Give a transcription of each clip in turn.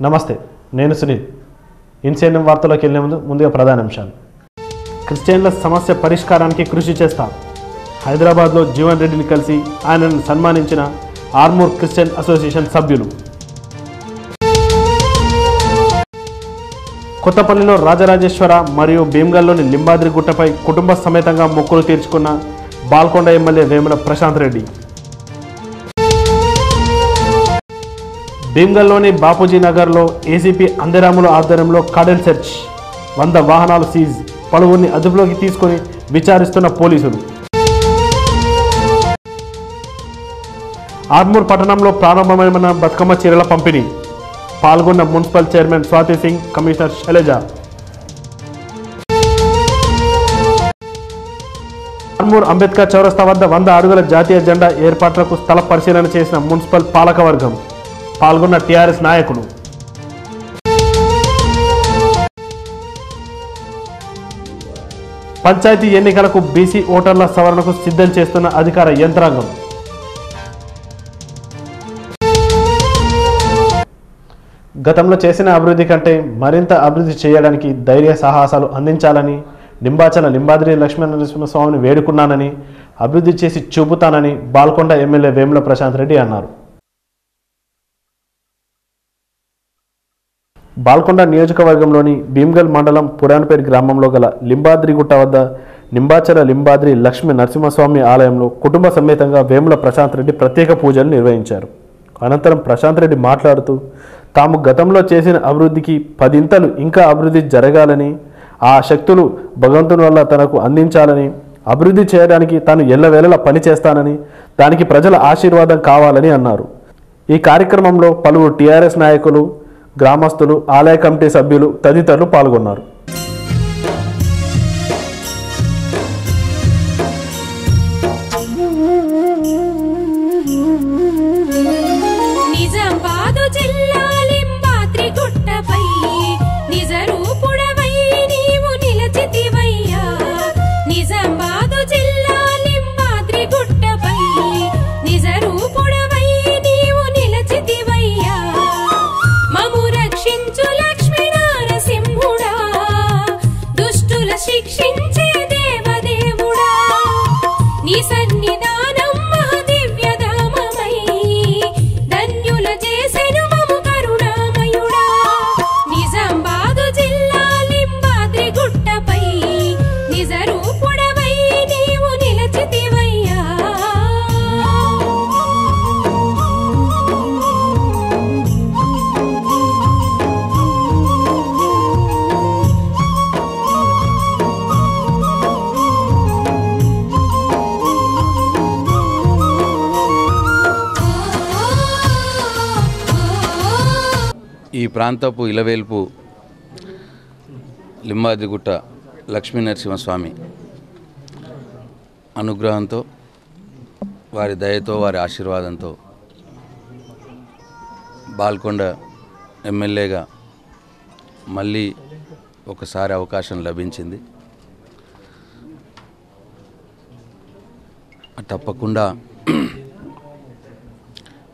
నమస్తే, నేను సునీల్. ఇన్సైన్ వార్తలోకి వెళ్లే ముందుగా ప్రధాన అంశాలు. క్రిస్టియన్ల సమస్య పరిష్కారానికి కృషి చేస్తాం. హైదరాబాద్లో జీవన్ రెడ్డిని కలిసి ఆయనను సన్మానించిన ఆర్మూర్ క్రిస్టియన్ అసోసియేషన్ సభ్యులు. కొత్తపల్లిలో రాజరాజేశ్వర మరియు భీమ్గల్లోని లింబాద్రి గుట్టపై కుటుంబ సమేతంగా మొక్కులు తీర్చుకున్న బాల్కొండ ఎమ్మెల్యే వేముల ప్రశాంత్ రెడ్డి. భీమ్గల్లోని బాపూజీ నగర్లో ఏసీపీ అందెరాముల ఆధ్వర్యంలో కార్డన్ సెర్చ్, 100 వాహనాలు సీజ్, పలువురిని అదుపులోకి తీసుకుని విచారిస్తున్న పోలీసులు. ఆర్మూర్ పట్టణంలో ప్రారంభమైన బతుకమ్మ చీరల పంపిణీ, పాల్గొన్న municipal chairman Swathi Singh, commissioner Sailaja. Armoor Ambedkar చౌరస్తా వద్ద 100 అడుగుల జాతీయ జెండా ఏర్పాట్లకు స్థల పరిశీలన చేసిన మున్సిపల్ పాలకవర్గం, పాల్గొన్న టీఆర్ఎస్ నాయకులు. పంచాయతీ ఎన్నికలకు బీసీ ఓటర్ల సవరణకు సిద్ధం చేస్తున్న అధికార యంత్రాంగం. గతంలో చేసిన అభివృద్ధి కంటే మరింత అభివృద్ధి చేయడానికి ధైర్య సాహసాలు అందించాలని లింబాచల లింబాద్రి లక్ష్మీనరసింహస్వామిని వేడుకున్నానని, అభివృద్ధి చేసి చూపుతానని బాల్కొండ ఎమ్మెల్యే వేముల ప్రశాంత్ రెడ్డి అన్నారు. బాల్కొండ నియోజకవర్గంలోని భీమ్గల్ మండలం పురాణపేట గ్రామంలో గల లింబాద్రిగుట్ట వద్ద లింబాచల లింబాద్రి లక్ష్మీ నరసింహస్వామి ఆలయంలో కుటుంబ సమేతంగా వేముల ప్రశాంత్ రెడ్డి ప్రత్యేక పూజలు నిర్వహించారు. అనంతరం ప్రశాంత్ రెడ్డి మాట్లాడుతూ తాము గతంలో చేసిన అభివృద్ధికి 10 ఇంతలు ఇంకా అభివృద్ధి జరగాలని, ఆ శక్తులు భగవంతుని వల్ల తనకు అందించాలని, అభివృద్ధి చేయడానికి తాను ఎల్లవేళలా పనిచేస్తానని, దానికి ప్రజల ఆశీర్వాదం కావాలని అన్నారు. ఈ కార్యక్రమంలో పలువురు టీఆర్ఎస్ నాయకులు, గ్రామస్తులు, ఆలయ కమిటీ సభ్యులు తదితరులు పాల్గొన్నారు. ఈ ప్రాంతపు ఇలవేల్పు లింబాద్రిగుట్ట లక్ష్మీ నరసింహస్వామి అనుగ్రహంతో, వారి దయతో, వారి ఆశీర్వాదంతో బాల్కొండ ఎమ్మెల్యేగా మళ్ళీ ఒకసారి అవకాశం లభించింది. తప్పకుండా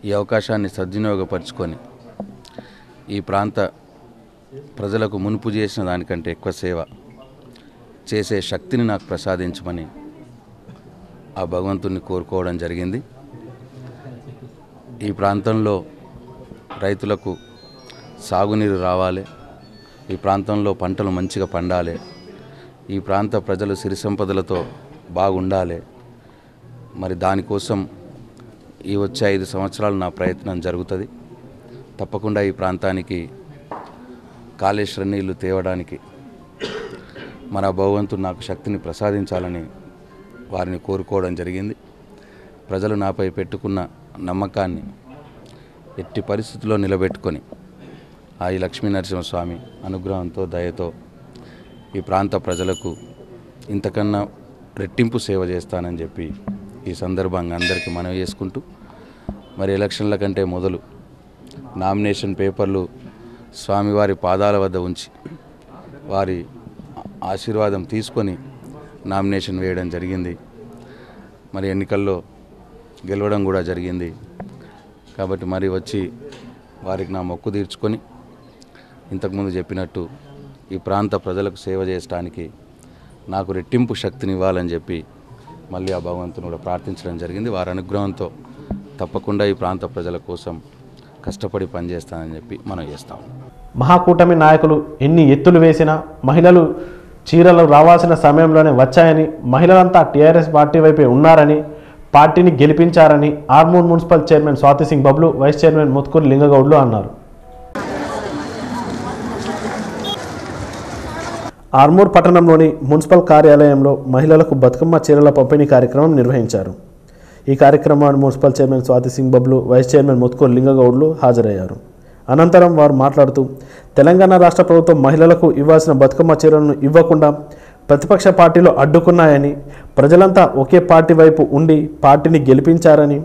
ఈ అవకాశాన్ని సద్వినియోగపరుచుకొని ఈ ప్రాంత ప్రజలకు మునుపు చేసిన దానికంటే ఎక్కువ సేవ చేసే శక్తిని నాకు ప్రసాదించమని ఆ భగవంతుని కోరుకోవడం జరిగింది. ఈ ప్రాంతంలో రైతులకు సాగునీరు రావాలి, ఈ ప్రాంతంలో పంటలు మంచిగా పండాలి, ఈ ప్రాంత ప్రజలు సిరి సంపదలతో బాగుండాలి. మరి దానికోసం ఈ వచ్చే 5 సంవత్సరాలు నా ప్రయత్నం జరుగుతుంది. తప్పకుండా ఈ ప్రాంతానికి కాళేశ్వర నీళ్లు తేవడానికి మన భగవంతుడు నాకు శక్తిని ప్రసాదించాలని వారిని కోరుకోవడం జరిగింది. ప్రజలు నాపై పెట్టుకున్న నమ్మకాన్ని ఎట్టి పరిస్థితుల్లో నిలబెట్టుకొని ఆ ఈ లక్ష్మీ నరసింహస్వామి అనుగ్రహంతో, దయతో ఈ ప్రాంత ప్రజలకు ఇంతకన్నా రెట్టింపు సేవ చేస్తానని చెప్పి ఈ సందర్భంగా అందరికీ మనవి చేసుకుంటూ, మరి ఎలక్షన్ల కంటే మొదలు నామినేషన్ పేపర్లు స్వామివారి పాదాల వద్ద ఉంచి వారి ఆశీర్వాదం తీసుకొని నామినేషన్ వేయడం జరిగింది. మరి ఎన్నికల్లో గెలవడం కూడా జరిగింది. కాబట్టి మరి వచ్చి వారికి నా మొక్కు తీర్చుకొని ఇంతకుముందు చెప్పినట్టు ఈ ప్రాంత ప్రజలకు సేవ చేయడానికి నాకు రెట్టింపు శక్తినివ్వాలని చెప్పి మళ్ళీ ఆ భగవంతుని కూడా ప్రార్థించడం జరిగింది. వారి అనుగ్రహంతో తప్పకుండా ఈ ప్రాంత ప్రజల కోసం కష్టపడి పనిచేస్తానని చెప్పి మనం చేస్తాం. మహాకూటమి నాయకులు ఎన్ని ఎత్తులు వేసినా మహిళలు చీరలు రావాల్సిన సమయంలోనే వచ్చాయని, మహిళలంతా టీఆర్ఎస్ పార్టీ వైపే ఉన్నారని, పార్టీని గెలిపించారని Armoor municipal chairman Swathi Singh Bablu, vice chairman Mutkuri లింగగౌడ్లు అన్నారు. ఆర్మూర్ పట్టణంలోని మున్సిపల్ కార్యాలయంలో మహిళలకు బతుకమ్మ చీరల పంపిణీ కార్యక్రమం నిర్వహించారు. ఈ కార్యక్రమాన్ని municipal chairman Swathi Singh Bablu, vice chairman Mutkuri లింగగౌడ్లు హాజరయ్యారు. అనంతరం వారు మాట్లాడుతూ తెలంగాణ రాష్ట్ర ప్రభుత్వం మహిళలకు ఇవ్వాల్సిన బతుకమ్మ చీరలను ఇవ్వకుండా ప్రతిపక్ష పార్టీలు అడ్డుకున్నాయని, ప్రజలంతా ఒకే పార్టీ వైపు ఉండి పార్టీని గెలిపించారని,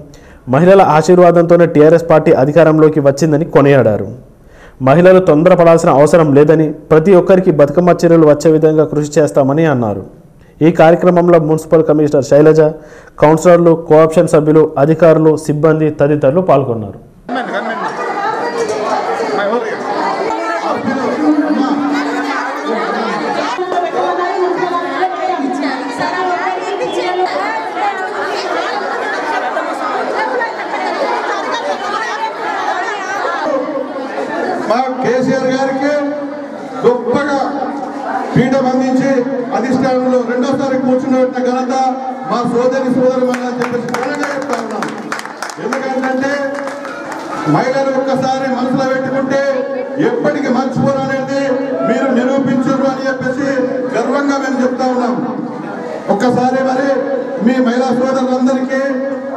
మహిళల ఆశీర్వాదంతోనే టీఆర్ఎస్ పార్టీ అధికారంలోకి వచ్చిందని కొనియాడారు. మహిళలు తొందరపడాల్సిన అవసరం లేదని, ప్రతి ఒక్కరికి బతుకమ్మ చీరలు వచ్చే విధంగా కృషి చేస్తామని అన్నారు. ఈ కార్యక్రమంలో మున్సిపల్ కమిషనర్ శైలజ, కౌన్సిలర్లు, కోఆప్షన్ సభ్యులు, అధికారులు, సిబ్బంది తదితరులు పాల్గొన్నారు. మా కేసీఆర్ గారికి గొప్పగా పీఠం అందించి అధిష్టానంలో రెండోసారి కూర్చున్నట్టు ఘనత మా సోదరి సోదరుమని చెప్పేసి ఘనంగా చెప్తా ఉన్నాం. ఎందుకంటే మహిళలు ఒక్కసారి మనసులో పెట్టుకుంటే ఎప్పటికీ మర్చిపోరు అనేది మీరు నిరూపించరు అని చెప్పేసి గర్వంగా మేము చెప్తా ఉన్నాం. ఒక్కసారి మరి మీ మహిళా సోదరులందరికీ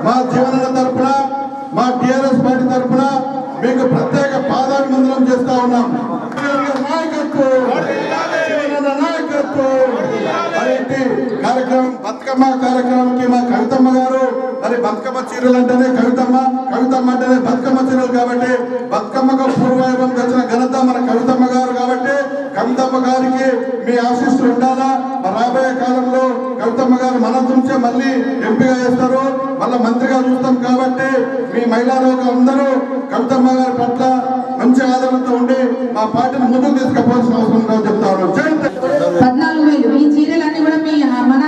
మా జీవన తరఫున, మా టీఆర్ఎస్ పార్టీ తరఫున మీకు ప్రత్యేక పాదాభివందనం చేస్తా ఉన్నాం. కార్యక్రమం బతుకమ్మ కార్యక్రమానికి మా కవితమ్మ గారు మరి బతుకమ్మ చీరలు అంటేనే కవితమ్మ అంటేనే బతుకమ్మ చీరలు కాబట్టి బతుకమ్మకు పూర్వైభవం తెచ్చిన ఘనత మన కవితమ్మ గారు కాబట్టి కవితమ్మ గారికి మీ ఆశీస్సులు ఉండాలా. రాబోయే కాలంలో కవితమ్మ గారు మన నుంచే మళ్ళీ ఎంపీగా చేస్తారు, మళ్ళీ మంత్రిగా చూస్తాం కాబట్టి మీ మహిళా అందరూ కవితమ్మ గారి పట్ల మంచి ఆదరణతో ఉండి మా పార్టీని ముందుకు తీసుకుపోవాల్సిన అవసరం చెప్తా ఉన్నాం. 14,000 ఈ చీరలన్నీ కూడా మీ మన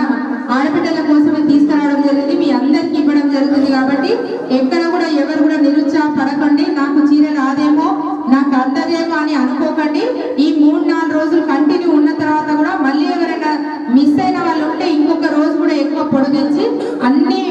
ఆడబిడ్డల కోసమే తీసుకురావడం జరిగింది, మీ అందరికి ఇవ్వడం జరుగుతుంది. కాబట్టి ఎక్కడ కూడా ఎవరు కూడా నిరుత్సాహపడకండి, నాకు చీర రాదేమో, నాకు అందదేమో అని అనుకోకండి. ఈ 3-4 రోజులు కంటిన్యూ ఉన్న తర్వాత కూడా మళ్ళీ ఎవరైనా మిస్ అయిన వాళ్ళు ఉంటే ఇంకొక రోజు కూడా ఎక్కువ పొడిగించి అన్ని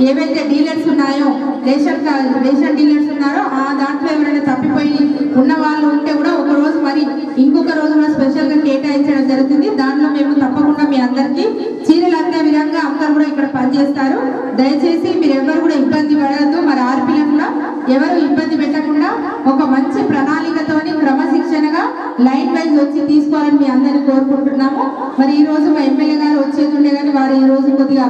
ఏవైతే డీలర్స్ ఉన్నాయో రేషన్ డీలర్స్ ఉన్నారో ఆ దాంట్లో ఎవరైనా తప్పిపోయి ఉన్న వాళ్ళు ఉంటే కూడా ఒక రోజు మరి ఇంకొక రోజు కూడా స్పెషల్గా కేటాయించడం జరుగుతుంది. దాంట్లో మేము తప్పకుండా మీ అందరికీ చీరలు అందే విధంగా అందరూ కూడా ఇక్కడ పనిచేస్తారు. దయచేసి మీరు ఎవరు కూడా ఇబ్బంది పడద్దు. మరి ఆర్పీలను కూడా ఎవరు ఇబ్బంది పెట్టకుండా ఒక మంచి ప్రణాళికతోని క్రమశిక్షణగా లైన్ వైజ్ వచ్చి తీసుకోవాలని మీ అందరినీ కోరుకుంటున్నాము. మరి ఈ రోజు మా ఎమ్మెల్యే గారు వచ్చేది ఉండే కానీ వారు ఈ రోజు కొద్దిగా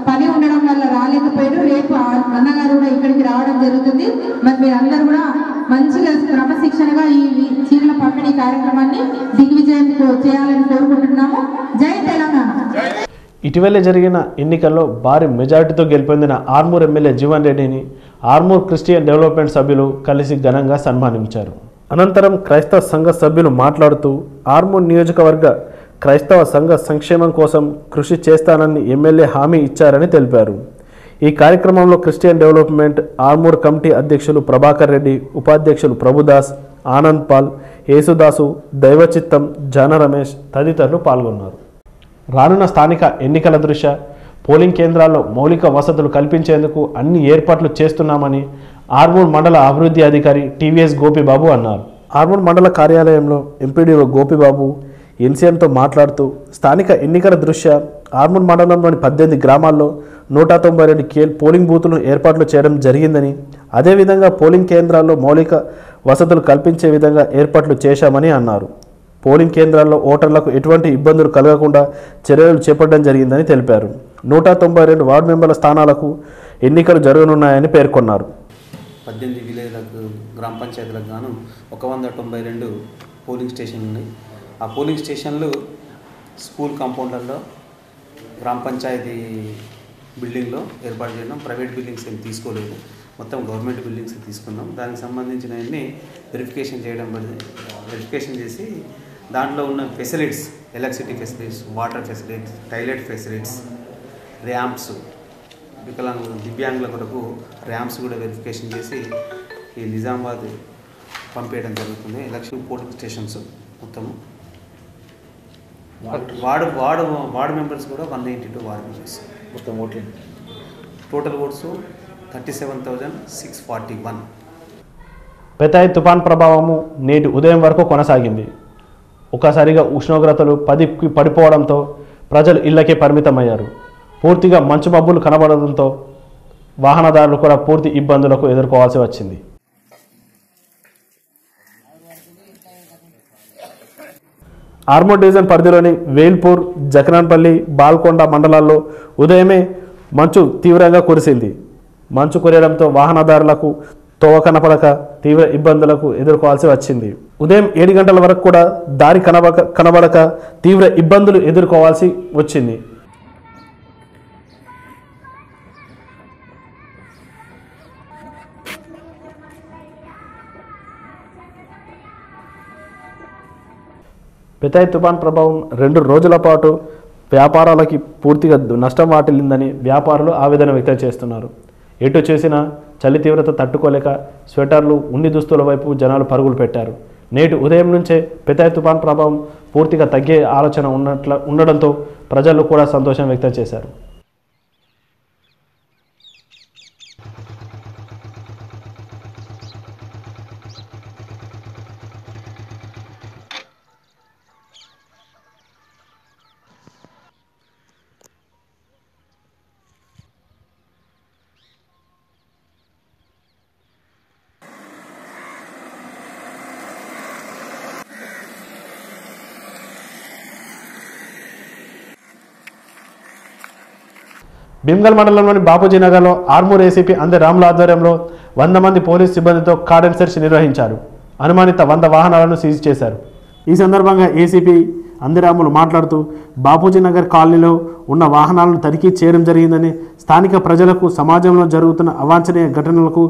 పని ఉండడం వల్ల రాలేకపోయారు. రేపు అన్నగారు కూడా ఇక్కడికి రావడం జరుగుతుంది. మరి మీరు అందరూ కూడా మంచిగా క్రమశిక్షణగా ఈ చీరల పంపిణీ కార్యక్రమాన్ని దిగ్విజయం చేయాలని కోరుకుంటున్నాము. జై తెలంగాణ. ఇటీవలే జరిగిన ఎన్నికల్లో భారీ మెజారిటీతో గెలుపొందిన ఆర్మూర్ ఎమ్మెల్యే జీవన్ రెడ్డిని ఆర్మూర్ క్రిస్టియన్ డెవలప్మెంట్ సభ్యులు కలిసి ఘనంగా సన్మానించారు. అనంతరం క్రైస్తవ సంఘ సభ్యులు మాట్లాడుతూ ఆర్మూర్ నియోజకవర్గ క్రైస్తవ సంఘ సంక్షేమం కోసం కృషి చేస్తానని ఎమ్మెల్యే హామీ ఇచ్చారని తెలిపారు. ఈ కార్యక్రమంలో క్రిస్టియన్ డెవలప్మెంట్ ఆర్మూర్ కమిటీ అధ్యక్షులు ప్రభాకర్ రెడ్డి, ఉపాధ్యక్షులు ప్రభుదాస్, ఆనంద్ పాల్, యేసుదాసు, దైవచిత్తం, జాన రమేష్ తదితరులు పాల్గొన్నారు. రానున్న స్థానిక ఎన్నికల దృష్ట్యా పోలింగ్ కేంద్రాల్లో మౌలిక వసతులు కల్పించేందుకు అన్ని ఏర్పాట్లు చేస్తున్నామని ఆర్మూర్ మండల అభివృద్ధి అధికారి టీవీఎస్ గోపిబాబు అన్నారు. ఆర్మూర్ మండల కార్యాలయంలో ఎంపీడీఓ గోపిబాబు ఎన్సీఎంతో మాట్లాడుతూ స్థానిక ఎన్నికల దృష్ట్యా ఆర్మూర్ మండలంలోని 18 గ్రామాల్లో 192 పోలింగ్ బూతులను ఏర్పాట్లు చేయడం జరిగిందని, అదేవిధంగా పోలింగ్ కేంద్రాల్లో మౌలిక వసతులు కల్పించే విధంగా ఏర్పాట్లు చేశామని అన్నారు. పోలింగ్ కేంద్రాల్లో ఓటర్లకు ఎటువంటి ఇబ్బందులు కలగకుండా చర్యలు చేపట్టడం జరిగిందని తెలిపారు. 192 వార్డు మెంబర్ల స్థానాలకు ఎన్నికలు జరగనున్నాయని పేర్కొన్నారు. 18 విలేజ్లకు గ్రామ పంచాయతీలకు గాను 192 పోలింగ్ స్టేషన్లు ఉన్నాయి. ఆ పోలింగ్ స్టేషన్లు స్కూల్ కాంపౌండ్లలో, గ్రామ పంచాయతీ బిల్డింగ్లో ఏర్పాటు చేయడం. ప్రైవేట్ బిల్డింగ్స్ ఏం తీసుకోలేదు, మొత్తం గవర్నమెంట్ బిల్డింగ్స్ తీసుకున్నాం. దానికి సంబంధించిన అన్ని వెరిఫికేషన్ చేయడం పడింది. వెరిఫికేషన్ చేసి దాంట్లో ఉన్న facilities, electricity facilities, water facilities, toilet facilities, ramps, దివ్యాంగుల కొరకు ర్యాంప్స్ కూడా వెరిఫికేషన్ చేసి ఈ నిజామాబాద్ పంపేయడం జరుగుతుంది. ఎలక్షన్ పోలింగ్ స్టేషన్స్ మొత్తము వార్డు మెంబర్స్ కూడా 192 వార్డు మెంబర్స్. మొత్తం ఓట్లు టోటల్ ఓట్స్ 37,641. పెతాయ్ తుఫాన్ ప్రభావము నేటి ఉదయం వరకు కొనసాగింది. ఒక్కసారిగా ఉష్ణోగ్రతలు 10కి పడిపోవడంతో ప్రజలు ఇళ్లకే పరిమితమయ్యారు. పూర్తిగా మంచు మబ్బులు కనబడడంతో వాహనదారులు కూడా పూర్తి ఇబ్బందులకు ఎదుర్కోవాల్సి వచ్చింది. ఆర్మూర్ డివిజన్ పరిధిలోని వేల్పూర్, జకరాన్పల్లి, బాల్కొండ మండలాల్లో ఉదయమే మంచు తీవ్రంగా కురిసింది. మంచు కురియడంతో వాహనదారులకు తోవ కనపడక తీవ్ర ఇబ్బందులకు ఎదుర్కోవాల్సి వచ్చింది. ఉదయం 7 గంటల వరకు కూడా దారి కనబడక తీవ్ర ఇబ్బందులు ఎదుర్కోవాల్సి వచ్చింది. పెతాయ్ తుఫాన్ ప్రభావం 2 రోజుల పాటు వ్యాపారాలకి పూర్తిగా నష్టం వాటిల్లిందని వ్యాపారులు ఆవేదన వ్యక్తం చేస్తున్నారు. ఎటు చేసినా చలి తీవ్రత తట్టుకోలేక స్వెటర్లు, ఉన్ని దుస్తుల వైపు జనాలు పరుగులు పెట్టారు. నేటి ఉదయం నుంచే పెతాయ్ తుఫాన్ ప్రభావం పూర్తిగా తగ్గే ఆలోచన ఉండడంతో ప్రజలు కూడా సంతోషం వ్యక్తం చేశారు. భీమ్గల్ మండలంలోని బాపూజీ నగర్లో ఆర్మూర్ ఏసీపీ అందే రాముల ఆధ్వర్యంలో 100 మంది పోలీస్ సిబ్బందితో కార్డన్ సెర్చ్ నిర్వహించారు. అనుమానిత 100 వాహనాలను సీజ్ చేశారు. ఈ సందర్భంగా ఏసీపీ అందిరాములు మాట్లాడుతూ బాపూజీ నగర్ కాలనీలో ఉన్న వాహనాలను తనిఖీ చేయడం జరిగిందని, స్థానిక ప్రజలకు సమాజంలో జరుగుతున్న అవాంఛనీయ ఘటనలకు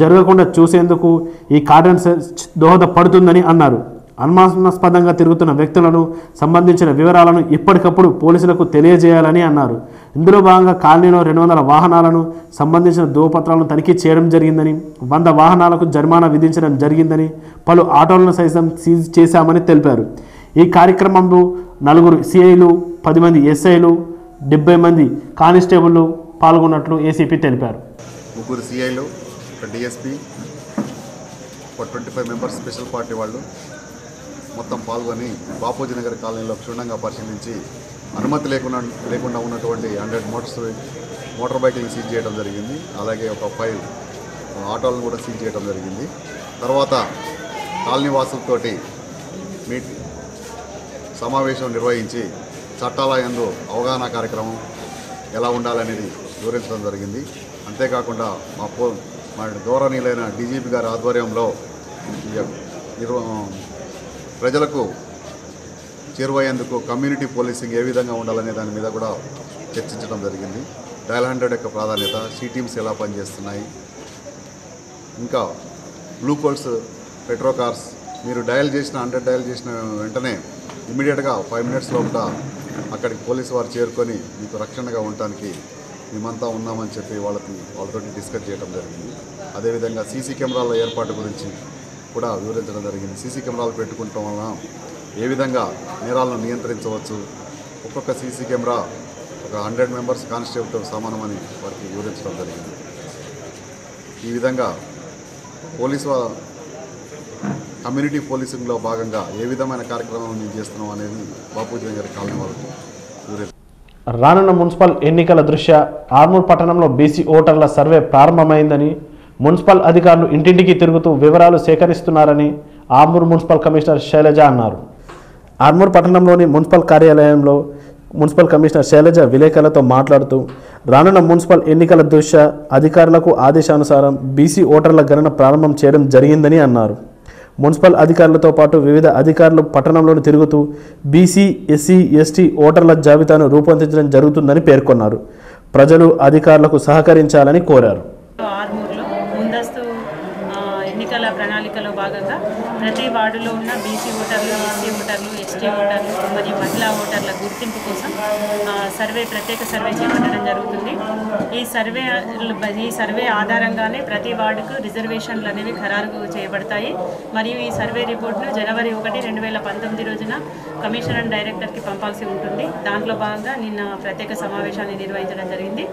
జరగకుండా చూసేందుకు ఈ కార్డన్ సెర్చ్ దోహదపడుతుందని అన్నారు. అనుమానాస్పదంగా తిరుగుతున్న వ్యక్తులను సంబంధించిన వివరాలను ఎప్పటికప్పుడు పోలీసులకు తెలియజేయాలని అన్నారు. ఇందులో భాగంగా కాలనీలో 200 వాహనాలను సంబంధించిన ధృవపత్రాలను తనిఖీ చేయడం జరిగిందని, 100 వాహనాలకు జరిమానా విధించడం జరిగిందని, పలు ఆటోలను సైతం సీజ్ చేశామని తెలిపారు. ఈ కార్యక్రమంలో 4 సిఐలు, 10 మంది ఎస్ఐలు, 70 మంది కానిస్టేబుళ్లు పాల్గొన్నట్లు ఏసీపీ తెలిపారు. 3 సిఐలు, డిఎస్పీ, 25 మెంబర్స్ స్పెషల్ పార్టీ వాళ్ళు మొత్తం పాల్గొని బాపూజీ నగర్ కాలనీలో క్షుణ్ణంగా పరిశీలించి అనుమతి లేకుండా ఉన్నటువంటి 100 మోటార్ బైకులను సీజ్ చేయడం జరిగింది. అలాగే ఒక 5 ఆటోలను కూడా సీజ్ చేయడం జరిగింది. తర్వాత కాలనీ వాసులతోటి సమావేశం నిర్వహించి చట్టాల యందు అవగాహన కార్యక్రమం ఎలా ఉండాలనేది వివరించడం జరిగింది. అంతేకాకుండా మా గౌరవనీయులైన డీజీపీ గారి ఆధ్వర్యంలో ప్రజలకు చేరువయ్యేందుకు కమ్యూనిటీ పోలీసింగ్ ఏ విధంగా ఉండాలనే దాని మీద కూడా చర్చించడం జరిగింది. డయల్ 100 యొక్క ప్రాధాన్యత, సి టీమ్స్ ఎలా పనిచేస్తున్నాయి, ఇంకా బ్లూ కోల్స్, పెట్రో కార్స్ మీరు డయల్ చేసిన 100 డయల్ చేసిన వెంటనే ఇమీడియట్గా 5 మినిట్స్ లోపల అక్కడికి పోలీసు వారు చేరుకొని మీకు రక్షణగా ఉండటానికి మేమంతా ఉన్నామని చెప్పి వాళ్ళతో డిస్కస్ చేయడం జరిగింది. అదేవిధంగా సీసీ కెమెరాల ఏర్పాటు గురించి కూడా వివరించడం జరిగింది. సీసీ కెమెరాలు పెట్టుకుంటాం వలన ఏ విధంగా నేరాలను నియంత్రించవచ్చు, ఒక్కొక్క సీసీ కెమెరా ఒక 100 మెంబర్స్ కానిస్టేబుల్తో సమానమని వారికి వివరించడం జరిగింది. ఈ విధంగా కమ్యూనిటీ పోలీసింగ్లో భాగంగా ఏ విధమైన కార్యక్రమం మేము చేస్తున్నాం అనేది బాపూజీ నగర్ కాలనీ వాళ్ళకు వివరించారు. రానున్న మున్సిపల్ ఎన్నికల దృష్ట్యా ఆర్మూర్ పట్టణంలో బీసీ ఓటర్ల సర్వే ప్రారంభమైందని, మున్సిపల్ అధికారులు ఇంటింటికి తిరుగుతూ వివరాలు సేకరిస్తున్నారని ఆర్మూర్ మున్సిపల్ కమిషనర్ శైలజ అన్నారు. ఆర్మూర్ పట్టణంలోని మున్సిపల్ కార్యాలయంలో మున్సిపల్ కమిషనర్ శైలజ విలేకరులతో మాట్లాడుతూ, రానున్న మున్సిపల్ ఎన్నికల దృష్ట్యా అధికారులకు ఆదేశానుసారం బీసీ ఓటర్ల గణన ప్రారంభం చేయడం జరిగిందని అన్నారు. మున్సిపల్ అధికారులతో పాటు వివిధ అధికారులు పట్టణంలోని తిరుగుతూ బీసీ, ఎస్సీ, ఎస్టీ ఓటర్ల జాబితాను రూపొందించడం జరుగుతుందని పేర్కొన్నారు. ప్రజలు అధికారులకు సహకరించాలని కోరారు. ఆర్మూర్లో ముందస్తు ఎన్నికల ప్రణాళికలో భాగంగా ప్రతి వార్డులో ఉన్న బీసీ ఓటర్లు, ఎస్సీ ఓటర్లు, ఎస్టీ ఓటర్లు మరియు మహిళా ఓటర్ల గుర్తింపు కోసం ప్రత్యేక సర్వే చేపట్టడం జరుగుతుంది. ఈ సర్వే ఆధారంగానే ప్రతి వార్డుకు రిజర్వేషన్లు అనేవి ఖరారు చేయబడతాయి. మరియు ఈ సర్వే రిపోర్ట్ను జనవరి 1, 2019 రోజున కమిషనర్ అండ్ డైరెక్టర్కి పంపాల్సి ఉంటుంది. దాంట్లో భాగంగా నిన్న ప్రత్యేక సమావేశాన్ని నిర్వహించడం జరిగింది.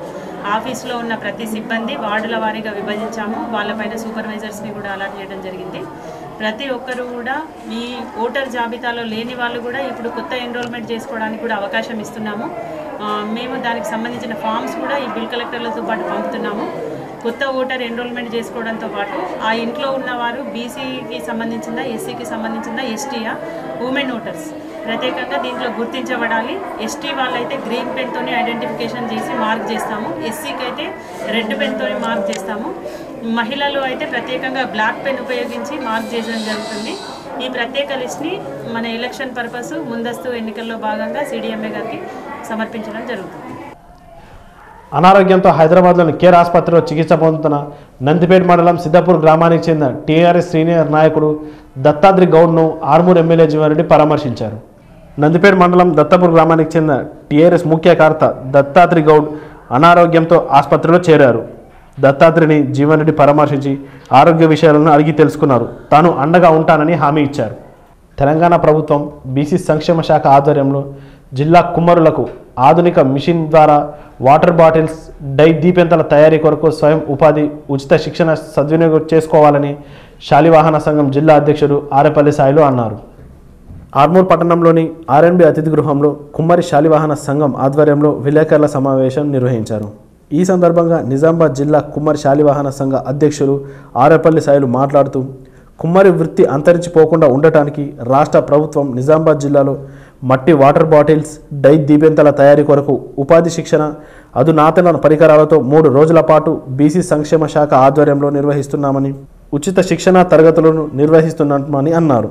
ఆఫీస్లో ఉన్న ప్రతి సిబ్బంది వార్డుల వారీగా విభజించాము. వాళ్ళపైన సూపర్వైజర్స్ని కూడా అలాట్ చేయడం జరిగింది. ప్రతి ఒక్కరు కూడా ఈ ఓటర్ జాబితాలో లేని వాళ్ళు కూడా ఇప్పుడు కొత్త ఎన్రోల్మెంట్ చేసుకోవడానికి కూడా అవకాశం ఇస్తున్నాము. మేము దానికి సంబంధించిన ఫామ్స్ కూడా ఈ బిల్ కలెక్టర్లతో పాటు పంపుతున్నాము. కొత్త ఓటర్ ఎన్రోల్మెంట్ చేసుకోవడంతో పాటు ఆ ఇంట్లో ఉన్నవారు బీసీకి సంబంధించిందా, ఎస్సీకి సంబంధించిందా, ఎస్టీయా, ఉమెన్ ఓటర్స్ ప్రత్యేకంగా దీంట్లో గుర్తించబడాలి. ఎస్టీ వాళ్ళైతే గ్రీన్ పెన్తోనే ఐడెంటిఫికేషన్ చేసి మార్క్ చేస్తాము. ఎస్సీకి అయితే రెడ్ పెన్తో మార్క్ చేస్తాము. మహిళలు అయితే ప్రత్యేకంగా బ్లాక్ పెన్ ఉపయోగించి మార్క్ చేయడం జరుగుతుంది. ఈ ప్రత్యేక లిస్ట్ని మన ఎలక్షన్ పర్పస్ ముందస్తు ఎన్నికల్లో భాగంగా సిడిఎంఏ గారికి సమర్పించడం జరుగుతుంది. అనారోగ్యంతో హైదరాబాద్లోని కేర్ ఆసుపత్రిలో చికిత్స పొందుతున్న నందిపేట మండలం సిద్దాపూర్ గ్రామానికి చెందిన టీఆర్ఎస్ సీనియర్ నాయకుడు దత్తాత్రి గౌడ్ను ఆర్మూర్ ఎమ్మెల్యే జీవన్రెడ్డి పరామర్శించారు. నందిపేట మండలం దత్తాపూర్ గ్రామానికి చెందిన టీఆర్ఎస్ ముఖ్య కార్యకర్త దత్తాత్రి గౌడ్ అనారోగ్యంతో ఆసుపత్రిలో చేరారు. దత్తాత్రిని జీవన్రెడ్డి పరామర్శించి ఆరోగ్య విషయాలను అడిగి తెలుసుకున్నారు. తాను అండగా ఉంటానని హామీ ఇచ్చారు. తెలంగాణ ప్రభుత్వం బీసీ సంక్షేమ శాఖ ఆధ్వర్యంలో జిల్లా కుమ్మరులకు ఆధునిక మిషన్ ద్వారా వాటర్ బాటిల్స్, డై దీపెంతల తయారీ కొరకు స్వయం ఉపాధి ఉచిత శిక్షణ సద్వినియోగం చేసుకోవాలని శాలివాహన సంఘం జిల్లా అధ్యక్షుడు ఆరేపల్లి సాయిలు అన్నారు. ఆర్మూర్ పట్టణంలోని ఆర్ఎన్బి అతిథి గృహంలో కుమ్మరి శాలివాహన సంఘం ఆధ్వర్యంలో విలేకరుల సమావేశం నిర్వహించారు. ఈ సందర్భంగా నిజామాబాద్ జిల్లా కుమ్మరి శాలివాహన సంఘ అధ్యక్షులు ఆరేపల్లి సాయిలు మాట్లాడుతూ కుమ్మరి వృత్తి అంతరించిపోకుండా ఉండటానికి రాష్ట్ర ప్రభుత్వం నిజామాబాద్ జిల్లాలో మట్టి వాటర్ బాటిల్స్, డై దీపెంతల తయారీ కొరకు ఉపాధి శిక్షణ అధునాతన పరికరాలతో 3 రోజుల పాటు బీసీ సంక్షేమ శాఖ ఆధ్వర్యంలో నిర్వహిస్తున్నామని, ఉచిత శిక్షణ తరగతులను నిర్వహిస్తున్నామని అన్నారు.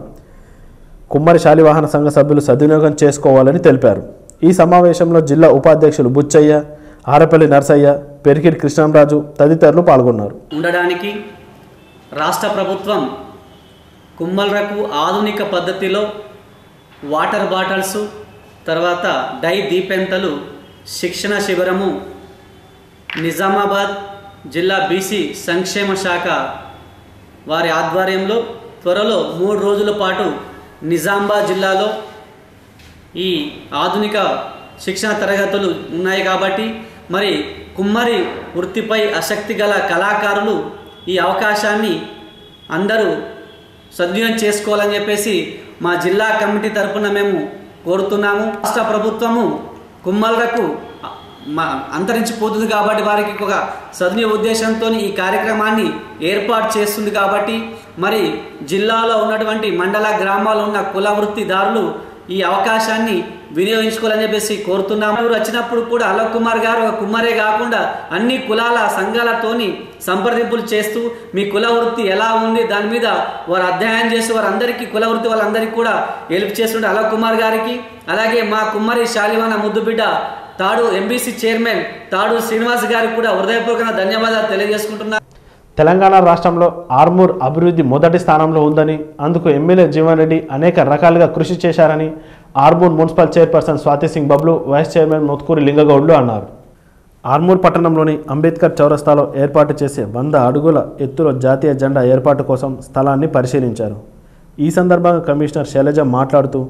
కుమ్మరి శాలివాహన సంఘ సభ్యులు సద్వినియోగం చేసుకోవాలని తెలిపారు. ఈ సమావేశంలో జిల్లా ఉపాధ్యక్షులు బుచ్చయ్య, ఆరపల్లి నర్సయ్య, పెరికిడి కృష్ణంరాజు తదితరులు పాల్గొన్నారు. ఉండడానికి రాష్ట్ర ప్రభుత్వం కుమ్మరులకు ఆధునిక పద్ధతిలో వాటర్ బాటిల్స్, తర్వాత డై దీపెంతలు శిక్షణ శిబిరము నిజామాబాద్ జిల్లా బీసీ సంక్షేమ శాఖ వారి ఆధ్వర్యంలో త్వరలో 3 రోజుల పాటు నిజామాబాద్ జిల్లాలో ఈ ఆధునిక శిక్షణ తరగతులు ఉన్నాయి. కాబట్టి మరి కుమ్మరి వృత్తిపై ఆసక్తి గల కళాకారులు ఈ అవకాశాన్ని అందరూ సద్వినియోగం చేసుకోవాలని చెప్పేసి మా జిల్లా కమిటీ తరఫున మేము కోరుతున్నాము. రాష్ట్ర ప్రభుత్వము కుమ్మరులకు అంతరించిపోతుంది కాబట్టి వారికి ఒక సద్వినియోగ ఉద్దేశంతో ఈ కార్యక్రమాన్ని ఏర్పాటు చేస్తుంది. కాబట్టి మరి జిల్లాలో ఉన్నటువంటి మండల గ్రామాల్లో ఉన్న కుల వృత్తిదారులు ఈ అవకాశాన్ని వినియోగించుకోవాలని చెప్పేసి కోరుతున్నాము. వచ్చినప్పుడు కూడా అలోక్ కుమార్ గారు ఒక కుమ్మరే కాకుండా అన్ని కులాల సంఘాలతోని సంప్రదింపులు చేస్తూ మీ కుల వృత్తి ఎలా ఉంది దాని మీద వారు అధ్యయనం చేసి వారందరికీ కుల వృత్తి వాళ్ళందరికీ కూడా హెల్ప్ చేస్తుంటే అలోక్ కుమార్ గారికి, అలాగే మా కుమ్మరి శాలివాహన ముద్దుబిడ్డ తాడు ఎంబీసీ చైర్మన్ తాడు శ్రీనివాస్ గారికి కూడా హృదయపూర్వకంగా ధన్యవాదాలు తెలియజేసుకుంటున్నాను. తెలంగాణ రాష్ట్రంలో ఆర్మూర్ అభివృద్ధి మొదటి స్థానంలో ఉందని, అందుకు ఎమ్మెల్యే జీవన్రెడ్డి అనేక రకాలుగా కృషి చేశారని Armoor municipal chairperson Swathi Singh Bablu, vice chairman Motkuri లింగగౌడ్లు అన్నారు. ఆర్మూర్ పట్టణంలోని అంబేద్కర్ చౌరస్తాలో ఏర్పాటు చేసే 100 అడుగుల ఎత్తులో జాతీయ జెండా ఏర్పాటు కోసం స్థలాన్ని పరిశీలించారు. ఈ సందర్భంగా కమిషనర్ శైలజ మాట్లాడుతూ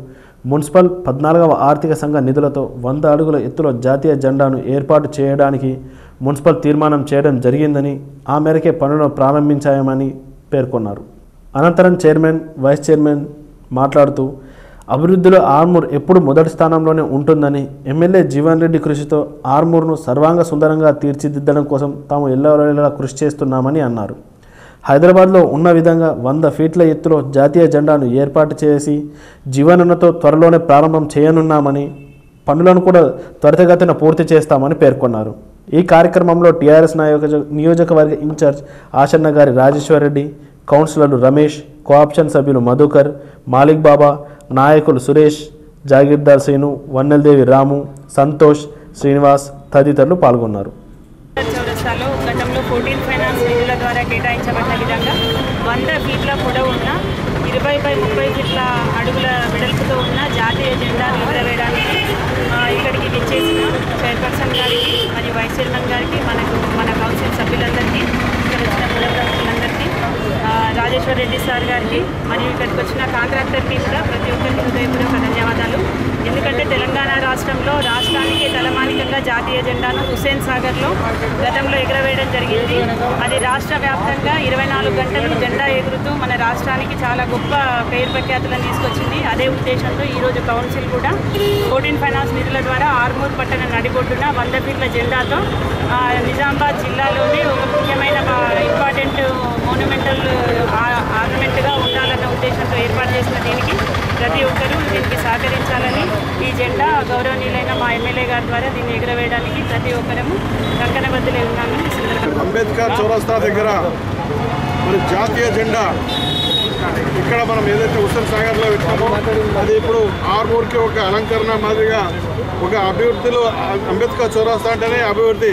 మున్సిపల్ 14వ ఆర్థిక సంఘ నిధులతో 100 అడుగుల ఎత్తులో జాతీయ జెండాను ఏర్పాటు చేయడానికి మున్సిపల్ తీర్మానం చేయడం జరిగిందని, ఆ మేరకే పనులను ప్రారంభించామని పేర్కొన్నారు. అనంతరం చైర్మన్, వైస్ చైర్మన్ మాట్లాడుతూ అభివృద్ధిలో ఆర్మూర్ ఎప్పుడు మొదటి స్థానంలోనే ఉంటుందని, ఎమ్మెల్యే జీవన్రెడ్డి కృషితో ఆర్మూర్ను సర్వాంగ సుందరంగా తీర్చిదిద్దడం కోసం తాము ఎల్లవేళలా కృషి చేస్తున్నామని అన్నారు. హైదరాబాద్లో ఉన్న విధంగా 100 ఫీట్ల ఎత్తులో జాతీయ జెండాను ఏర్పాటు చేసి జీవనన్నతో త్వరలోనే ప్రారంభం చేయనున్నామని, పనులను కూడా త్వరితగతిన పూర్తి చేస్తామని పేర్కొన్నారు. ఈ కార్యక్రమంలో టీఆర్ఎస్ నియోజకవర్గ ఇన్ఛార్జ్ ఆశన్న గారి రాజేశ్వరరెడ్డి, కౌన్సిలర్లు రమేష్, కోఆప్షన్ సభ్యులు మధుకర్, మాలిక్ బాబా, నాయకులు సురేష్, జాగీర్దార్ శ్రీను, వన్నెల్దేవి రాము, సంతోష్, శ్రీనివాస్ తదితరులు పాల్గొన్నారు. చౌరస్తాలో గతంలో 14 ఫైనాన్స్ నిధుల ద్వారా కేటాయించబడిన విధంగా 100 ఫీట్ల పొడవు ఉన్న 20 అడుగుల వెడల్పుతో ఉన్న జాతీయ జెండాను ఎగురవేయడానికి ఇక్కడికి విచ్చేసిన చైర్పర్సన్ గారికి మరియు వైస్ చైర్మన్ గారికి మన కౌన్సిల్ సభ్యులందరికీ, ఇక్కడ వచ్చిన ప్రజలందరికీ, రాజేశ్వర్ రెడ్డి సార్ గారికి మరియు ఇక్కడికి వచ్చిన కాంట్రాక్టర్కి కూడా ప్రతి ఒక్కరికి హృదయపూర్వక ధన్యవాదాలు. ఎందుకంటే తెలంగాణ రాష్ట్రంలో రాష్ట్రానికి తలమానికంగా జాతీయ జెండాను హుస్సేన్ సాగర్లో గతంలో ఎగురవేయడం జరిగింది. అది రాష్ట్ర వ్యాప్తంగా 24 గంటలు జెండా ఎగురుతూ మన రాష్ట్రానికి చాలా గొప్ప పేరు ప్రఖ్యాతులను తీసుకొచ్చింది. అదే ఉద్దేశంతో ఈరోజు కౌన్సిల్ కూడా 14 ఫైనాన్స్ నిధుల ద్వారా ఆర్మూర్ పట్టణ నడిబొడ్డున 100 ఫీట్ల జెండాతో నిజామాబాద్ జిల్లాలోనే ఒక ముఖ్యమైన ఇంపార్టెంట్ మోన్యుమెంటల్ ఆర్నమెంట్గా ఉండాలన్న ఉద్దేశంతో ఏర్పాటు చేసిన దీనికి ప్రతి ఒక్కరూ దీనికి సహకరించాలని, ఈ జెండా గౌరవనీయులైన మా ఎమ్మెల్యే గారి ద్వారా దీన్ని ఎగురవేయడానికి ప్రతి ఒక్కరము కంకణబద్దులై ఉన్నామని ఈ సందర్భంగా. అంబేద్కర్ చౌరస్తా దగ్గర మరి జాతీయ జెండా ఇక్కడ మనం ఏదైతే హుస్సేన్ సాగర్లో పెట్టామో అది ఇప్పుడు ఆర్మూర్కి ఒక అలంకరణ మాదిరిగా ఒక అభివృద్ధిలో అంబేద్కర్ చౌరస్తా అంటేనే అభివృద్ధి.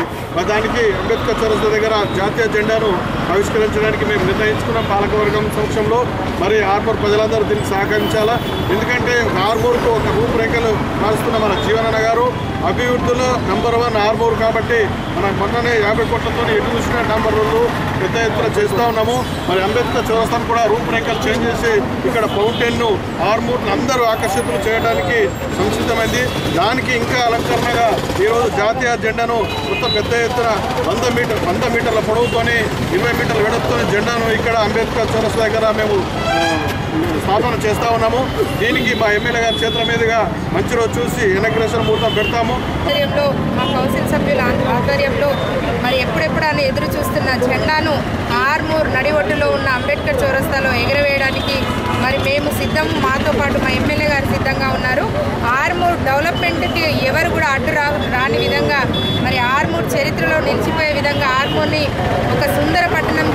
దానికి అంబేద్కర్ చౌరస్తా దగ్గర జాతీయ జెండాను ఆవిష్కరించడానికి మేము నిర్ణయించుకున్నాం పాలకవర్గం సమక్షంలో. మరి ఆర్మూర్ ప్రజలందరూ దీనికి సహకరించాలా. ఎందుకంటే ఆర్మూర్కు ఒక రూపురేఖలు రాస్తున్న మన జీవనన్న గారు అభివృద్ధిలో #1 ఆర్మూర్ కాబట్టి మనం మొన్ననే 50 కోట్లతో ఎటు చూసిన #2 పెద్ద ఎత్తున చేస్తూ ఉన్నాము. మరి అంబేద్కర్ చౌరస్తాను కూడా రూపురేఖలు చేంజ్ చేసి ఇక్కడ ఫౌంటైన్ను ఆర్మూర్ను అందరూ ఆకర్షితులు చేయడానికి సంసిద్ధమైంది. దానికి ఇంకా అలంకరణగా ఈరోజు జాతీయ జెండాను మొత్తం పెద్ద ఎత్తున 100 మీటర్ల పొడవుతోని 20 మీటర్ల వెడల్పుతోని జెండాను ఇక్కడ అంబేద్కర్ చౌరస్తా దగ్గర మేము స్థాపన చేస్తూ ఉన్నాము. దీనికి మా ఎమ్మెల్యే గారి చేతుల మీదుగా మంచి రోజు చూసి ఇనాగ్రేషన్ ముహూర్తం పెడతాము. ఆధ్వర్యంలో మా కౌన్సిల్ సభ్యుల ఆధ్వర్యంలో మరి ఎప్పుడెప్పుడని ఎదురు చూస్తున్న జెండాను ఆర్మూర్ నడిఒడ్డులో ఉన్న అంబేద్కర్ చౌరస్తాలో ఎగరవేయడానికి మరి మేము సిద్ధం, మాతో పాటు మా ఎమ్మెల్యే గారు సిద్ధంగా ఉన్నారు. ఆర్మూర్ డెవలప్మెంట్కి ఎవరు కూడా అడ్డు రాని విధంగా మరి ఆర్మూర్ చరిత్రలో నిలిచిపోయే విధంగా ఆర్మూర్ని ఒక సుందర పట్టణం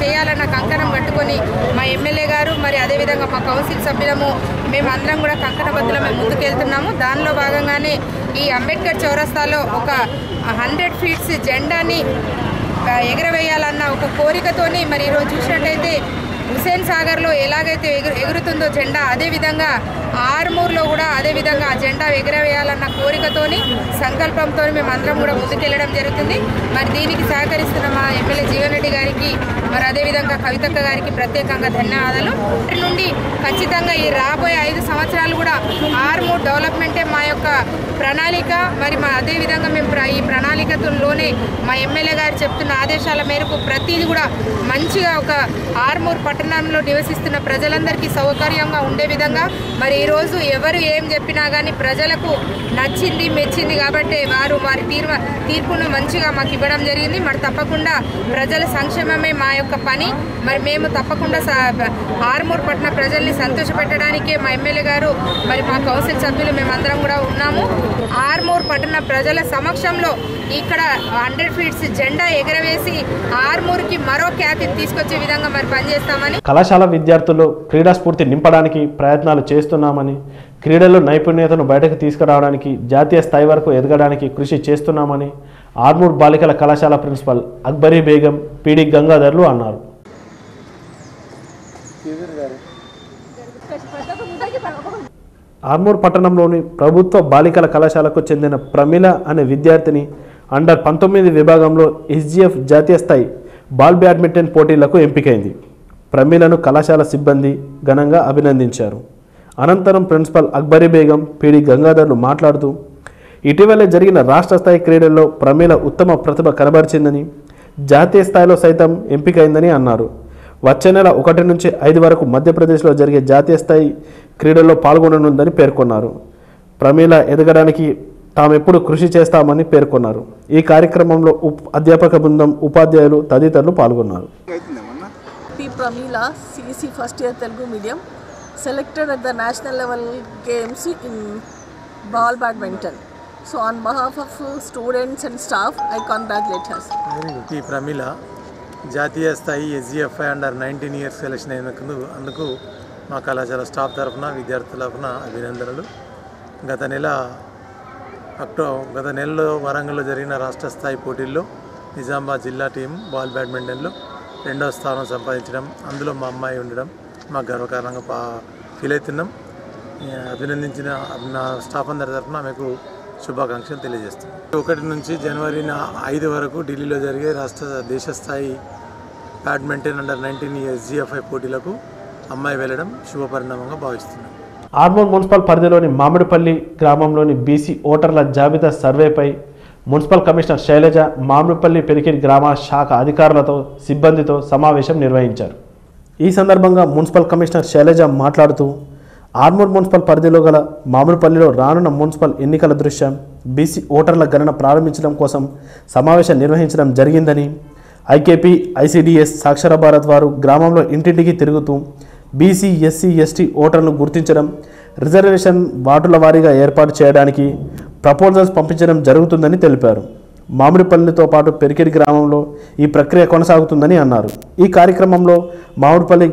చేయాలన్న కంకణం కట్టుకొని మా ఎమ్మెల్యే గారు మరి అదేవిధంగా మా కౌన్సిల్ సభ్యులము మేమందరం కూడా కంకణబద్దులో మేము ముందుకెళ్తున్నాము. దానిలో భాగంగానే ఈ అంబేద్కర్ చౌరస్తాలో ఒక 100 ఫీట్స్ జెండాని ఎగరవేయాలన్న ఒక కోరికతోని మరి ఈరోజు చూసినట్టయితే హుస్సేన్ సాగర్లో ఎలాగైతే ఎగురుతుందో జెండా, అదేవిధంగా ఆర్మూర్లో కూడా అదేవిధంగా ఆ జెండా ఎగరవేయాలన్న కోరికతోని సంకల్పంతో మేమందరం కూడా ముందుకెళ్ళడం జరుగుతుంది. మరి దీనికి సహకరిస్తున్న మా ఎమ్మెల్యే జీవన్ రెడ్డి గారికి మరి అదేవిధంగా కవితక్క గారికి ప్రత్యేకంగా ధన్యవాదాలు. ఇక్కడి నుండి ఖచ్చితంగా ఈ రాబోయే 5 సంవత్సరాలు కూడా ఆర్మూర్ డెవలప్మెంటే మా యొక్క ప్రణాళిక. మరి మా అదేవిధంగా మేము ఈ ప్రణాళికలోనే మా ఎమ్మెల్యే గారు చెప్తున్న ఆదేశాల మేరకు ప్రతిదీ కూడా మంచిగా ఒక ఆర్మూర్ పట్టణంలో నివసిస్తున్న ప్రజలందరికీ సౌకర్యంగా ఉండే విధంగా మరి ఈరోజు ఎవరు ఏం చెప్పినా కానీ ప్రజలకు నచ్చింది, మెచ్చింది కాబట్టి వారి తీర్పును మంచిగా మాకు ఇవ్వడం జరిగింది. మరి తప్పకుండా ప్రజల సంక్షేమమే మా యొక్క పని. మరి మేము తప్పకుండా ఆర్మూర్ పట్టణ ప్రజల్ని సంతోషపెట్టడానికే మా ఎమ్మెల్యే గారు మరి మా కౌన్సిల్ సభ్యులు మేమందరం కూడా ఉన్నాము. ఆర్మూర్ పట్టణ ప్రజల సమక్షంలో ఇక్కడ 100 ఫీట్స్ జెండా ఎగరవేసి ఆర్మూర్కి మరో ఖ్యాతి తీసుకొచ్చే విధంగా మరి పనిచేస్తామని, కళాశాల విద్యార్థుల్లో క్రీడా స్ఫూర్తి నింపడానికి ప్రయత్నాలు చేస్తున్నామని, క్రీడల్లో నైపుణ్యతను బయటకు తీసుకురావడానికి జాతీయ స్థాయి వరకు ఎదగడానికి కృషి చేస్తున్నామని ఆర్మూర్ బాలికల కళాశాల ప్రిన్సిపల్ అక్బరీ బేగం, పీడి గంగాధర్లు అన్నారు. ఆర్మూర్ పట్టణంలోని ప్రభుత్వ బాలికల కళాశాలకు చెందిన ప్రమిళ అనే విద్యార్థిని అండర్-19 విభాగంలో ఎస్జీఎఫ్ జాతీయ స్థాయి బాల్ బ్యాడ్మింటన్ పోటీలకు ఎంపికైంది. ప్రమిళను కళాశాల సిబ్బంది ఘనంగా అభినందించారు. అనంతరం ప్రిన్సిపల్ అక్బరీ బేగం, పీడి గంగాధర్లు మాట్లాడుతూ ఇటీవలే జరిగిన రాష్ట్ర స్థాయి క్రీడల్లో ప్రమిళ ఉత్తమ ప్రతిభ కనబరిచిందని, జాతీయ స్థాయిలో సైతం ఎంపికైందని అన్నారు. వచ్చే నెల 1 నుంచి 5 వరకు మధ్యప్రదేశ్లో జరిగే జాతీయ స్థాయి క్రీడల్లో పాల్గొననుందని పేర్కొన్నారు. ప్రమిళ ఎదగడానికి తామెప్పుడు కృషి చేస్తామని పేర్కొన్నారు. ఈ కార్యక్రమంలో అధ్యాపక బృందం, ఉపాధ్యాయులు తదితరులు పాల్గొన్నారు. Pramila, CEC first year Telugu medium, selected at the national level games in ball badminton. So on behalf of students and staff, I congratulate her. P. Pramila, జాతీయ స్థాయి ఎస్జీఎఫ్ఐ అండర్ 19 ఇయర్స్ సెలెక్షన్ అందుకు మా కళాశాల staff తరఫున, విద్యార్థుల తరఫున అభినందనలు. గత నెలలో వరంగల్లో జరిగిన రాష్ట్ర స్థాయి పోటీల్లో నిజామాబాద్ జిల్లా టీం బాల్ బ్యాడ్మింటన్లో 2వ స్థానం సంపాదించడం, అందులో మా అమ్మాయి ఉండడం మాకు గర్వకారణంగా ఫీల్ అవుతున్నాం. అభినందించిన నా స్టాఫ్ అందరి తరఫున ఆమెకు శుభాకాంక్షలు తెలియజేస్తున్నాను. 1 నుంచి జనవరి 5 వరకు ఢిల్లీలో జరిగే దేశ స్థాయి బ్యాడ్మింటన్ అండర్ 19 SGFI పోటీలకు అమ్మాయి వెళ్ళడం శుభపరిణామంగా భావిస్తున్నాను. ఆర్మూర్ మున్సిపల్ పరిధిలోని మామిడిపల్లి గ్రామంలోని బీసీ ఓటర్ల జాబితా సర్వేపై మున్సిపల్ కమిషనర్ శైలజ మామిడిపల్లి పెరికిరి గ్రామ శాఖ అధికారులతో సిబ్బందితో సమావేశం నిర్వహించారు. ఈ సందర్భంగా మున్సిపల్ కమిషనర్ శైలజ మాట్లాడుతూ ఆర్మూర్ మున్సిపల్ పరిధిలో గల మామిడిపల్లిలో రానున్న మున్సిపల్ ఎన్నికల దృష్ట్యా బీసీ ఓటర్ల గణన ప్రారంభించడం కోసం సమావేశం నిర్వహించడం జరిగిందని, ఐకేపీ ICDS సాక్షర భారత్ వారు గ్రామంలో ఇంటింటికి తిరుగుతూ బీసీ SC ST ఓటర్లను గుర్తించడం, రిజర్వేషన్ వార్డుల వారీగా ఏర్పాటు చేయడానికి ప్రపోజల్స్ పంపించడం జరుగుతుందని తెలిపారు. మామిడిపల్లితో పాటు పెరికిరి గ్రామంలో ఈ ప్రక్రియ కొనసాగుతుందని అన్నారు. ఈ కార్యక్రమంలో మామిడిపల్లి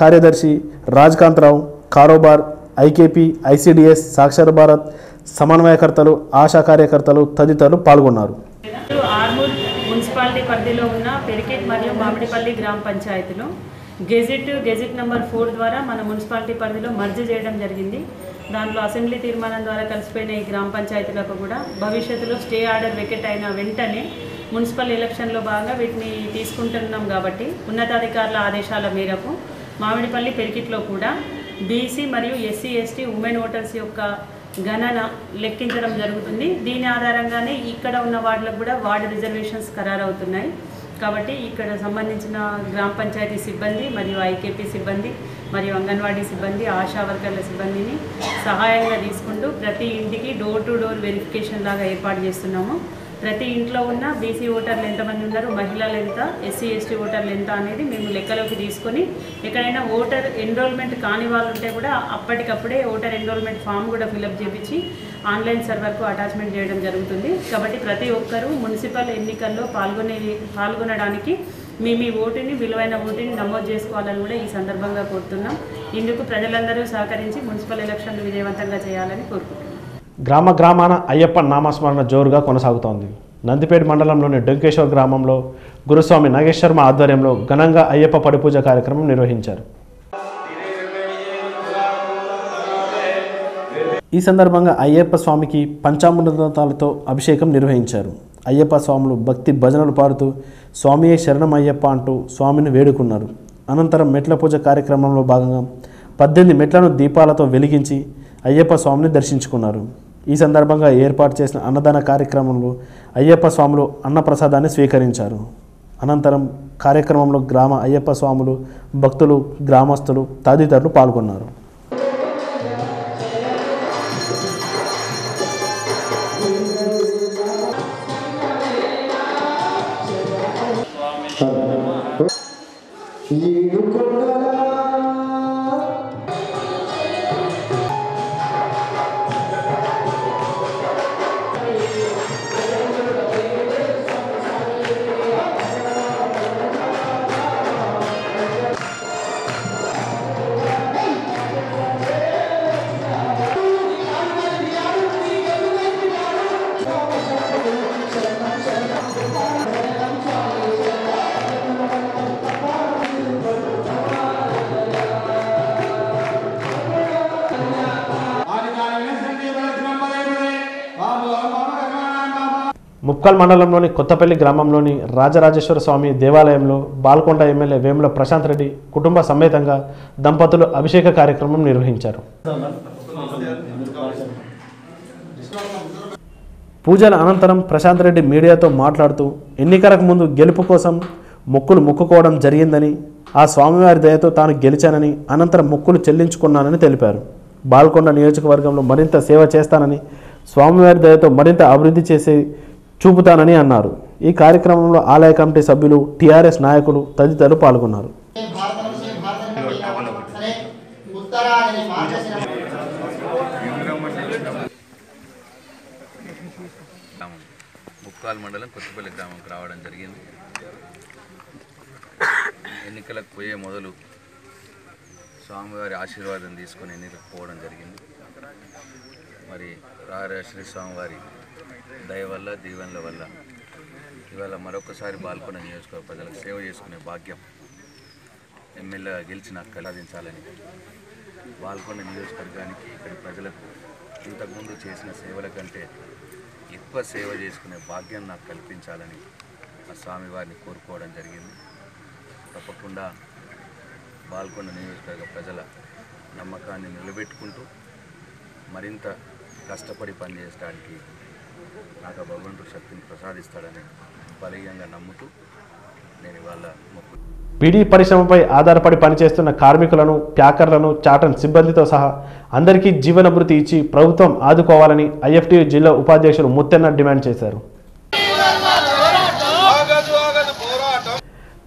కార్యదర్శి రాజ్కాంతరావు, కారోబార్, ఐకేపీ ICDS సాక్షర భారత్ సమన్వయకర్తలు, ఆశా కార్యకర్తలు తదితరులు పాల్గొన్నారు. ఆర్మూర్ మున్సిపాలిటీ పరిధిలో ఉన్న పెరికిరి మరియు మామిడిపల్లి గ్రామ పంచాయతీలో గెజిట్ నెంబర్ 4 ద్వారా మన మున్సిపాలిటీ పరిధిలో మర్జ్ చేయడం జరిగింది. దాంట్లో అసెంబ్లీ తీర్మానం ద్వారా కలిసిపోయిన ఈ గ్రామ పంచాయతీలకు కూడా భవిష్యత్తులో స్టే ఆర్డర్ వెకెట్ అయిన వెంటనే మున్సిపల్ ఎలక్షన్లో భాగంగా వీటిని తీసుకుంటున్నాం కాబట్టి ఉన్నతాధికారుల ఆదేశాల మేరకు మామిడిపల్లి పెరికిట్లో కూడా బీసీ మరియు SC ST ఉమెన్ ఓటర్స్ యొక్క గణన లెక్కించడం జరుగుతుంది. దీని ఆధారంగానే ఇక్కడ ఉన్న వార్డులకు కూడా వార్డు రిజర్వేషన్స్ ఖరారవుతున్నాయి. కాబట్టి ఇక్కడ సంబంధించిన గ్రామ పంచాయతీ సిబ్బంది మరియు ఐకేపీ సిబ్బంది మరియు అంగన్వాడీ సిబ్బంది, ఆశా వర్కర్ల సిబ్బందిని సహాయంగా తీసుకుంటూ ప్రతి ఇంటికి డోర్ టు డోర్ వెరిఫికేషన్ లాగా ఏర్పాటు చేస్తున్నాము. ప్రతి ఇంట్లో ఉన్న బీసీ ఓటర్లు ఎంతమంది ఉన్నారు, మహిళలు ఎంత, SC ST ఓటర్లు ఎంత అనేది మేము లెక్కలోకి తీసుకొని ఎక్కడైనా ఓటర్ ఎన్రోల్మెంట్ కాని వాళ్ళు ఉంటే కూడా అప్పటికప్పుడే ఓటర్ ఎన్రోల్మెంట్ ఫామ్ కూడా ఫిలప్ చేయించి ఆన్లైన్ సర్వర్కు అటాచ్మెంట్ చేయడం జరుగుతుంది. కాబట్టి ప్రతి ఒక్కరూ మున్సిపల్ ఎన్నికల్లో పాల్గొనడానికి మీ ఓటుని, విలువైన ఓటుని నమోదు చేసుకోవాలని కూడా ఈ సందర్భంగా కోరుతున్నాం. ఇందుకు ప్రజలందరూ సహకరించి మున్సిపల్ ఎలక్షన్లు విజయవంతంగా చేయాలని కోరుకుంటున్నాం. గ్రామాన అయ్యప్ప నామస్మరణ జోరుగా కొనసాగుతోంది. నందిపేట మండలంలోని డొంకేశ్వర్ గ్రామంలో గురుస్వామి నాగేశ్వర్మ ఆధ్వర్యంలో ఘనంగా అయ్యప్ప పడిపూజ కార్యక్రమం నిర్వహించారు. ఈ సందర్భంగా అయ్యప్ప స్వామికి పంచామృతాలతో అభిషేకం నిర్వహించారు. అయ్యప్ప స్వాములు భక్తి భజనలు పాడుతూ స్వామియే శరణం అయ్యప్ప అంటూ స్వామిని వేడుకున్నారు. అనంతరం మెట్ల పూజ కార్యక్రమంలో భాగంగా 18 మెట్లను దీపాలతో వెలిగించి అయ్యప్ప స్వామిని దర్శించుకున్నారు. ఈ సందర్భంగా ఏర్పాటు చేసిన అన్నదాన కార్యక్రమంలో అయ్యప్ప స్వాములు అన్నప్రసాదాన్ని స్వీకరించారు. అనంతరం కార్యక్రమంలో గ్రామ అయ్యప్ప స్వాములు, భక్తులు, గ్రామస్తులు తదితరులు పాల్గొన్నారు. ముప్కల్ మండలంలోని కొత్తపల్లి గ్రామంలోని రాజరాజేశ్వర స్వామి దేవాలయంలో బాల్కొండ ఎమ్మెల్యే వేముల ప్రశాంత్ రెడ్డి కుటుంబ సమేతంగా దంపతులు అభిషేక కార్యక్రమం నిర్వహించారు. పూజల అనంతరం ప్రశాంత్ రెడ్డి మీడియాతో మాట్లాడుతూ ఎన్నికలకు ముందు గెలుపు కోసం మొక్కులు మొక్కుకోవడం జరిగిందని, ఆ స్వామివారి దయతో తాను గెలిచానని, అనంతరం మొక్కులు చెల్లించుకున్నానని తెలిపారు. బాల్కొండ నియోజకవర్గంలో మరింత సేవ చేస్తానని, స్వామివారి దయతో మరింత అభివృద్ధి చేసే చూపుతానని అన్నారు. ఈ కార్యక్రమంలో ఆలయ కమిటీ సభ్యులు, TRS నాయకులు తదితరులు పాల్గొన్నారు. ముప్కాల్ మండలం కొత్తపల్లి గ్రామంకి రావడం జరిగింది. ఎన్నికలకు పోయే మొదలు స్వామివారి ఆశీర్వాదం తీసుకొని ఎన్నికలకు పోవడం జరిగింది. మరి రాజరాజేశ్వర స్వామివారి దయ వల్ల, దీవెనల వల్ల ఇవాళ మరొకసారి బాల్కొండ నియోజకవర్గ ప్రజలకు సేవ చేసుకునే భాగ్యం ఎమ్మెల్యేగా గెలిచి నాకు కలిగించాలని బాల్కొండ నియోజకవర్గానికి ఇక్కడి ప్రజలకు ఇంతకుముందు చేసిన సేవల కంటే ఎక్కువ సేవ చేసుకునే భాగ్యం నాకు కల్పించాలని ఆ స్వామివారిని కోరుకోవడం జరిగింది. తప్పకుండా బాల్కొండ నియోజకవర్గ ప్రజల నమ్మకాన్ని నిలబెట్టుకుంటూ మరింత కష్టపడి పనిచేయడానికి నాకు ఆ భగవంతుడు శక్తిని ప్రసాదిస్తాడని బలీయంగా నమ్ముతూ నేను ఇవాళ మొక్కు. బీడీ పరిశ్రమపై ఆధారపడి పనిచేస్తున్న కార్మికులను, ప్యాకర్లను, చాటన్ సిబ్బందితో సహా అందరికీ జీవనభృతి ఇచ్చి ప్రభుత్వం ఆదుకోవాలని ఐఎఫ్టీయూ జిల్లా ఉపాధ్యక్షులు ముత్తెన్న డిమాండ్ చేశారు.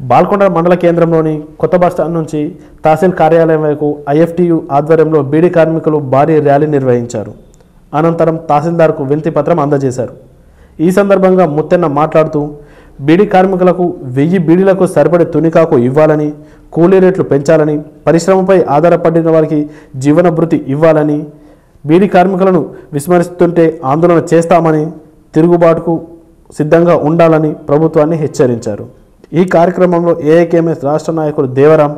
బాల్కొండ మండల కేంద్రంలోని కొత్త బస్టాండ్ నుంచి తహసీల్ కార్యాలయం వరకు ఐఎఫ్టీయూ ఆధ్వర్యంలో బీడీ కార్మికులు భారీ ర్యాలీ నిర్వహించారు. అనంతరం తహసీల్దార్కు వినతి పత్రం అందజేశారు. ఈ సందర్భంగా ముత్తెన్న మాట్లాడుతూ బీడీ కార్మికులకు 1000 బీడీలకు సరిపడే తునికాకు ఇవ్వాలని, కూలీ రేట్లు పెంచాలని, పరిశ్రమపై ఆధారపడిన వారికి జీవనభృతి ఇవ్వాలని, బీడీ కార్మికులను విస్మరిస్తుంటే ఆందోళన చేస్తామని, తిరుగుబాటుకు సిద్ధంగా ఉండాలని ప్రభుత్వాన్ని హెచ్చరించారు. ఈ కార్యక్రమంలో ఏఐకేఎంఎస్ రాష్ట్ర నాయకులు దేవరాం,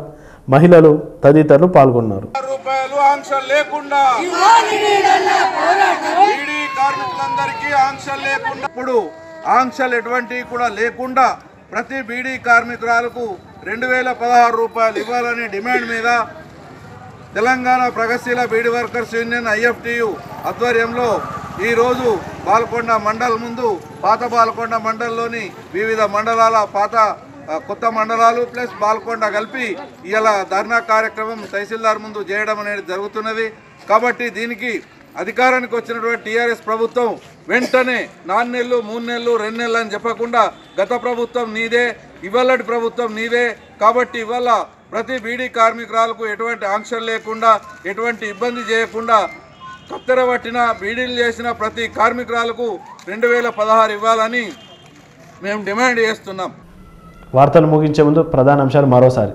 మహిళలు తదితరులు పాల్గొన్నారు. ఆంక్షలు లేకుండా బీడీ కార్మికులందరికీ ఆంక్షలు లేకుండా, ఇప్పుడు ఆంక్షలు ఎటువంటివి కూడా లేకుండా ప్రతి బీడీ కార్మికురాలకు 2016 రూపాయలు ఇవ్వాలనే డిమాండ్ మీద తెలంగాణ ప్రగతిశీల బీడీ వర్కర్స్ యూనియన్ ఐఎఫ్టీయూ ఆధ్వర్యంలో ఈరోజు బాల్కొండ మండల్ ముందు పాత బాల్కొండ మండలంలోని వివిధ మండలాల కొత్త మండలాలు ప్లస్ బాల్కొండ కలిపి ఇలా ధర్నా కార్యక్రమం తహసీల్దార్ ముందు చేయడం అనేది జరుగుతున్నది. కాబట్టి దీనికి అధికారానికి వచ్చినటువంటి టీఆర్ఎస్ ప్రభుత్వం వెంటనే 4 నెలలు, 3 నెలలు, 2 నెలలు అని చెప్పకుండా గత ప్రభుత్వం నీదే, ఇవాళటి ప్రభుత్వం నీదే, కాబట్టి ఇవాళ ప్రతి బీడీ కార్మికురాలకు ఎటువంటి ఆంక్షలు లేకుండా, ఎటువంటి ఇబ్బంది చేయకుండా కత్తెర పట్టిన బీడీలు చేసిన ప్రతి కార్మికురాలకు 2016 ఇవ్వాలని మేము డిమాండ్ చేస్తున్నాం. వార్తలు ముగించే ముందు ప్రధాన అంశాలు మరోసారి.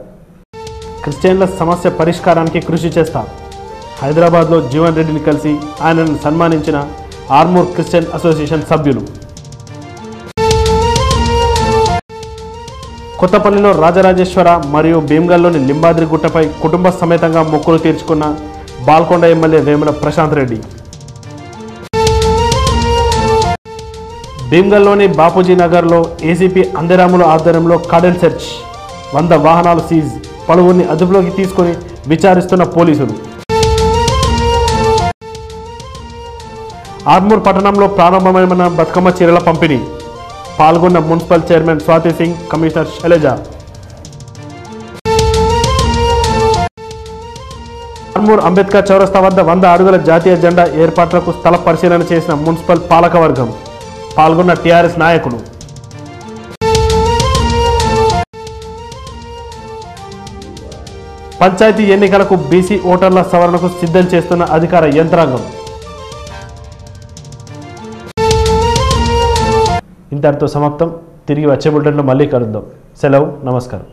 క్రిస్టియన్ల సమస్య పరిష్కారానికి కృషి చేస్తాం. హైదరాబాద్లో జీవన్ రెడ్డిని కలిసి ఆయనను సన్మానించిన ఆర్మూర్ క్రిస్టియన్ అసోసియేషన్ సభ్యులు. కొత్తపల్లిలో రాజరాజేశ్వర మరియు భీమ్గల్లోని లింబాద్రి గుట్టపై కుటుంబ సమేతంగా మొక్కులు తీర్చుకున్న బాల్కొండ ఎమ్మెల్యే వేముల ప్రశాంత్ రెడ్డి. భీమ్గల్లోని బాపూజీ నగర్లో ఏసీపీ అందెరాముల ఆధ్వర్యంలో కార్డెన్ సెర్చ్, 100 వాహనాలు సీజ్, పలువురిని అదుపులోకి తీసుకుని విచారిస్తున్న పోలీసులు. ఆర్మూర్ పట్టణంలో ప్రారంభమైన బతుకమ్మ చీరల పంపిణీ, పాల్గొన్న municipal chairman Swathi Singh, commissioner Sailaja. Armoor Ambedkar చౌరస్తా వద్ద 100 అడుగుల జాతీయ జెండా ఏర్పాట్లకు స్థల పరిశీలన చేసిన మున్సిపల్ పాలకవర్గం, పాల్గొన్న టీఆర్ఎస్ నాయకులు. పంచాయతీ ఎన్నికలకు బీసీ ఓటర్ల సవరణకు సిద్ధం చేస్తున్న అధికార యంత్రాంగం. ఇంతటితో సమాప్తం. తిరిగి వచ్చే బులెటిన్లో మళ్ళీ కలుద్దాం. సెలవు, నమస్కారం.